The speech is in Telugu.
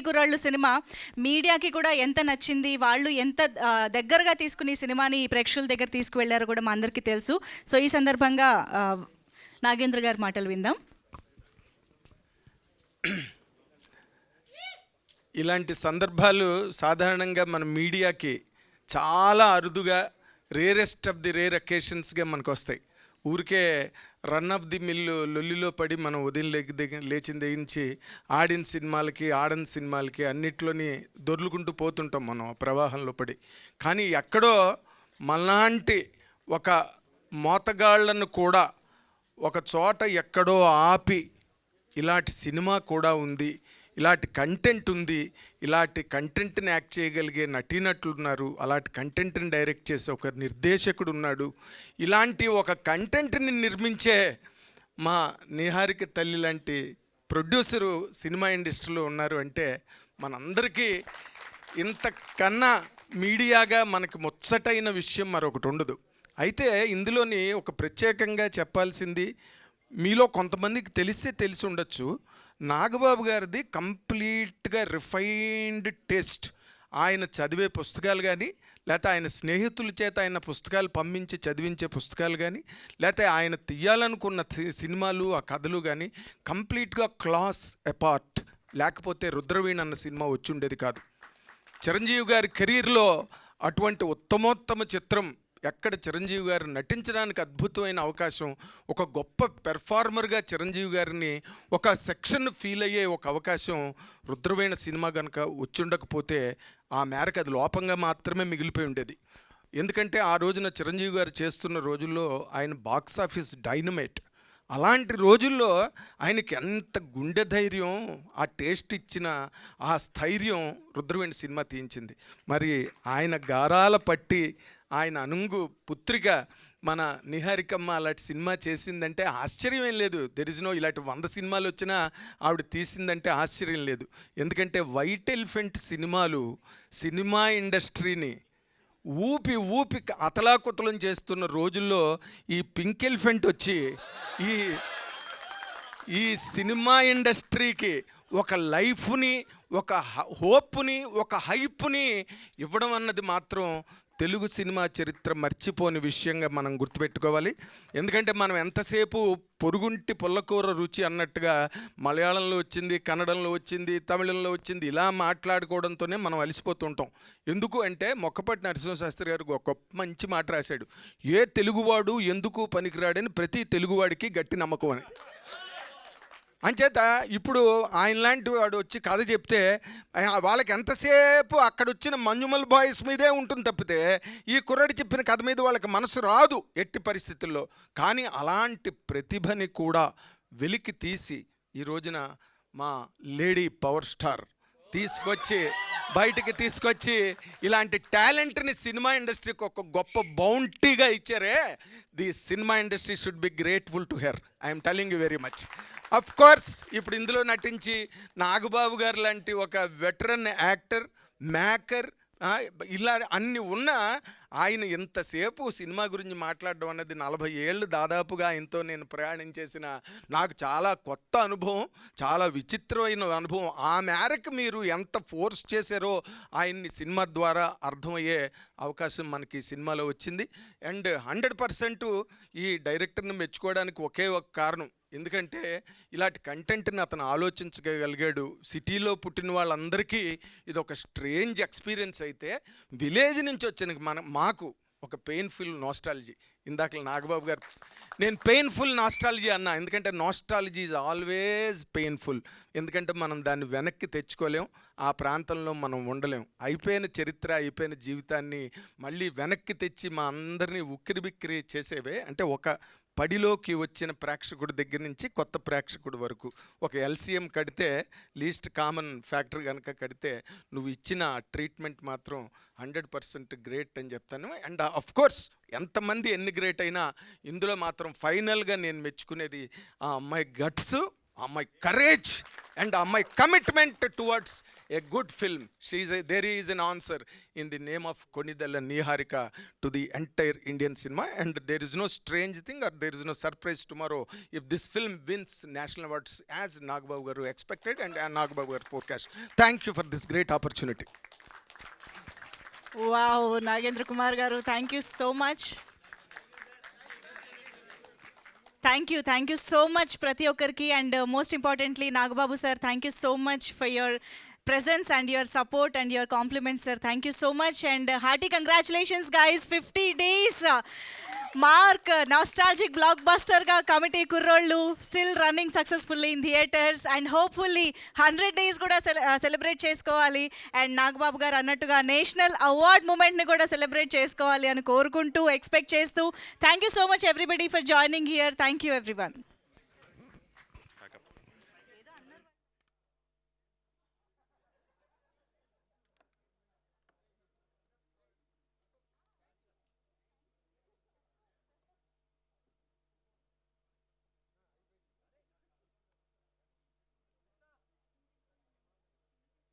కుర్రాళ్ళు సినిమా మీడియాకి కూడా ఎంత నచ్చింది, వాళ్ళు ఎంత దగ్గరగా తీసుకుని సినిమాని ప్రేక్షకుల దగ్గర తీసుకువెళ్ళారో కూడా మా అందరికీ తెలుసు. సో ఈ సందర్భంగా నాగేంద్ర గారి మాటలు విందాం. ఇలాంటి సందర్భాలు సాధారణంగా మన మీడియాకి చాలా అరుదుగా రేరెస్ట్ ఆఫ్ ది రేర్ అకేషన్స్గా మనకు వస్తాయి. ఊరికే రన్ ఆఫ్ ది మిల్లు లొల్లిలో పడి మనం ఉదయం లేచిన తెగించి ఆడిన సినిమాలకి ఆడని సినిమాలకి అన్నిట్లోని దొర్లుకుంటూ పోతుంటాం మనం ప్రవాహంలో పడి. కానీ ఎక్కడో మనలాంటి ఒక మోతగాళ్లను కూడా ఒక చోట ఎక్కడో ఆపి ఇలాంటి సినిమా కూడా ఉంది, ఇలాంటి కంటెంట్ ఉంది, ఇలాంటి కంటెంట్ని యాక్ట్ చేయగలిగే నటీనటులు ఉన్నారు, అలాంటి కంటెంట్ని డైరెక్ట్ చేసే ఒక నిర్దేశకుడు ఉన్నాడు, ఇలాంటి ఒక కంటెంట్ని నిర్మించే మా నిహారిక తల్లి లాంటి ప్రొడ్యూసరు సినిమా ఇండస్ట్రీలో ఉన్నారు అంటే మనందరికీ ఇంతకన్నా మీడియాగా మనకి ముచ్చటైన విషయం మరొకటి ఉండదు. అయితే ఇందులోని ఒక ప్రత్యేకంగా చెప్పాల్సింది, మీలో కొంతమందికి తెలిసి ఉండొచ్చు, నాగబాబు గారిది కంప్లీట్గా రిఫైన్డ్ టేస్ట్. ఆయన చదివే పుస్తకాలు కానీ, లేకపోతే ఆయన స్నేహితుల చేత ఆయన పుస్తకాలు పంపించి చదివించే పుస్తకాలు కానీ, లేకపోతే ఆయన తీయాలనుకున్న సినిమాలు ఆ కథలు కానీ కంప్లీట్గా క్లాస్ అపార్ట్. లేకపోతే రుద్రవీణ అన్న సినిమా వచ్చి ఉండేది కాదు. చిరంజీవి గారి కెరీర్లో అటువంటి ఉత్తమోత్తమ చిత్రం ఎక్కడ చిరంజీవి గారు నటించడానికి అద్భుతమైన అవకాశం, ఒక గొప్ప పెర్ఫార్మర్గా చిరంజీవి గారిని ఒక సెక్షన్ ఫీల్ అయ్యే ఒక అవకాశం రుద్రవీణ సినిమా కనుక వచ్చుండకపోతే ఆ మేరకు అది లోపంగా మాత్రమే మిగిలిపోయి ఉండేది. ఎందుకంటే ఆ రోజున చిరంజీవి గారు చేస్తున్న రోజుల్లో ఆయన బాక్స్ ఆఫీస్ డైనమైట్. అలాంటి రోజుల్లో ఆయనకి ఎంత గుండె ధైర్యం, ఆ టేస్ట్ ఇచ్చిన ఆ స్థైర్యం రుద్రవీణ సినిమా తీయించింది. మరి ఆయన గారాల పట్టి ఆయన అనుంగు పుత్రిక మన నిహారికమ్మ అలాంటి సినిమా చేసిందంటే ఆశ్చర్యం ఏం లేదు. దెర్ ఇలాంటి 100 సినిమాలు వచ్చినా ఆవిడ తీసిందంటే ఆశ్చర్యం లేదు. ఎందుకంటే వైట్ ఎలిఫెంట్ సినిమాలు సినిమా ఇండస్ట్రీని ఊపి అతలాకుతలం చేస్తున్న రోజుల్లో ఈ పింక్ ఎలిఫెంట్ వచ్చి ఈ సినిమా ఇండస్ట్రీకి ఒక లైఫ్ని, ఒక హోప్ని, ఒక హైప్ని ఇవ్వడం అన్నది మాత్రం తెలుగు సినిమా చరిత్ర మర్చిపోని విషయంగా మనం గుర్తుపెట్టుకోవాలి. ఎందుకంటే మనం ఎంతసేపు పొరుగుంటి పుల్లకూర రుచి అన్నట్టుగా మలయాళంలో వచ్చింది, కన్నడంలో వచ్చింది, తమిళంలో వచ్చింది ఇలా మాట్లాడుకోవడంతోనే మనం అలసిపోతుంటాం. ఎందుకు అంటే మొక్కపాటి నరసింహశాస్త్రి గారు ఒక మంచి మాట రాశాడు, ఏ తెలుగువాడు ఎందుకు పనికిరాడని ప్రతి తెలుగువాడికి గట్టి నమ్మకం అని. అంచేత ఇప్పుడు ఆయన లాంటి వాడు వచ్చి కథ చెప్తే వాళ్ళకి ఎంతసేపు అక్కడ వచ్చిన మంజుమల్ బాయ్స్ మీదే ఉంటుంది తప్పితే ఈ కుర్రాడి చెప్పిన కథ మీద వాళ్ళకి మనసు రాదు ఎట్టి పరిస్థితుల్లో. కానీ అలాంటి ప్రతిభని కూడా వెలికి తీసి ఈ రోజున మా లేడీ పవర్ స్టార్ బయటికి తీసుకొచ్చి ఇలాంటి టాలెంట్ని సినిమా ఇండస్ట్రీకి ఒక గొప్ప బౌంటీగా ఇచ్చారే. The cinema industry should be grateful to her. I'm telling you very much. Of course ఇప్పుడు ఇందులో నటించి నాగబాబు గారు లాంటి ఒక వెటరన్ యాక్టర్, మేకర్, ఇలా అన్ని ఉన్న ఆయన ఎంతసేపు సినిమా గురించి మాట్లాడడం అన్నది 40 ఏళ్ళు దాదాపుగా ఆయనతో నేను ప్రయాణం చేసిన నాకు చాలా కొత్త అనుభవం, చాలా విచిత్రమైన అనుభవం. ఆ మేరకు మీరు ఎంత ఫోర్స్ చేశారో ఆయన్ని సినిమా ద్వారా అర్థమయ్యే అవకాశం మనకి సినిమాలో వచ్చింది. అండ్ 100% ఈ డైరెక్టర్ని మెచ్చుకోవడానికి ఒకే ఒక కారణం, ఎందుకంటే ఇలాంటి కంటెంట్ని అతను ఆలోచించగలిగాడు. సిటీలో పుట్టిన వాళ్ళందరికీ ఇది ఒక స్ట్రేంజ్ ఎక్స్పీరియన్స్ అయితే విలేజ్ నుంచి వచ్చిన మాకు ఒక పెయిన్ఫుల్ నాస్టాలజీ. ఇందాక నాగబాబు గారు నేను పెయిన్ఫుల్ నాస్టాలజీ అన్నా, ఎందుకంటే నాస్టాలజీ ఈజ్ ఆల్వేజ్ పెయిన్ఫుల్. ఎందుకంటే మనం దాన్ని వెనక్కి తెచ్చుకోలేం, ఆ ప్రాంతంలో మనం ఉండలేం. అయిపోయిన చరిత్ర, అయిపోయిన జీవితాన్ని మళ్ళీ వెనక్కి తెచ్చి మా అందరినీ ఉక్కిరిబిక్కిరి చేసేవే. అంటే ఒక పడిలోకి వచ్చిన ప్రేక్షకుడి దగ్గర నుంచి కొత్త ప్రేక్షకుడి వరకు ఒక ఎల్సిఎం కడితే, లీస్ట్ కామన్ ఫ్యాక్టర్ కనుక కడితే నువ్వు ఇచ్చిన ట్రీట్మెంట్ మాత్రం 100% గ్రేట్ అని చెప్తాను. అండ్ అఫ్ కోర్స్ ఎంతమంది ఎన్ని గ్రేట్ అయినా ఇందులో మాత్రం ఫైనల్గా నేను మెచ్చుకునేది ఆ అమ్మాయి గట్స్, ఆ అమ్మాయి కరేజ్. అండ్ అమ్మాయి commitment towards a good film there is an answer in the name of Konidela Niharika to the entire Indian cinema. And there is no strange thing or there is no surprise tomorrow if this film wins national awards as Nagababu గారు ఎక్స్పెక్టెడ్ అండ్ నాగబాబు గారు forecast. Thank you for this great opportunity. Wow, Nagendra Kumar గారు, thank you so much. Thank you so much ప్రతి ఒక్కరికి. And most importantly Nagababu sir, thank you so much for your presence and your support and your compliments, sir. Thank you so much and hearty congratulations guys. 50 days mark, nostalgic blockbuster ga committee kurrollu still running successfully in theaters and hopefully 100 days kuda celebrate chesukovali and Nagbabu garu annattuga national award moment ni kuda celebrate chesukovali ani korukuntu expect chestu. Thank you so much everybody for joining here. Thank you everyone.